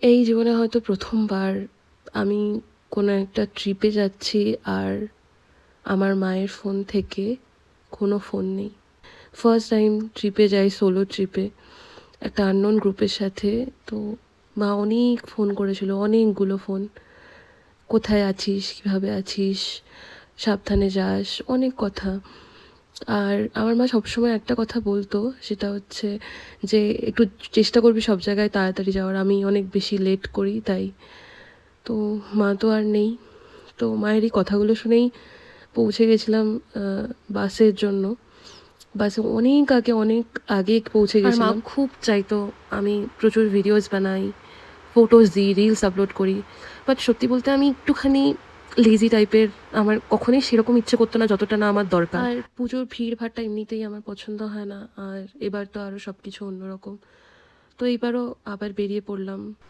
এই জীবনে হয়তো প্রথমবার আমি কোনো একটা ট্রিপে যাচ্ছি আর আমার মায়ের ফোন থেকে কোনো ফোন নেই। ফার্স্ট টাইম ট্রিপে যাই, সোলো ট্রিপে একটা আননোন গ্রুপের সাথে। তো মা অনেক ফোন করেছিল, অনেকগুলো ফোন। কোথায় আছিস, কীভাবে আছিস, সাবধানে যাস, অনেক কথা। আর আমার মা সবসময় একটা কথা বলতো, সেটা হচ্ছে যে একটু চেষ্টা করবি সব জায়গায় তাড়াতাড়ি যাওয়ার। আমি অনেক বেশি লেট করি তাই। তো মা তো আর নেই। তো মায়ের এই কথাগুলো শুনেই পৌঁছে গেছিলাম বাসের জন্য। বাসে অনেক আগে পৌঁছে গেছিলাম। মা খুব চাইতো আমি প্রচুর ভিডিওস বানাই, ফটোস দিই, রিলস আপলোড করি। বাট সত্যি বলতে আমি একটুখানি লেজি টাইপের। আমার কখনোই সেরকম ইচ্ছে করতো না যতটা না আমার দরকার। আর পুজোর ভিড়ভাড়টা এমনিতেই আমার পছন্দ হয় না। আর এবার তো আরও সব কিছু অন্যরকম। তো এইবারও আবার বেরিয়ে পড়লাম।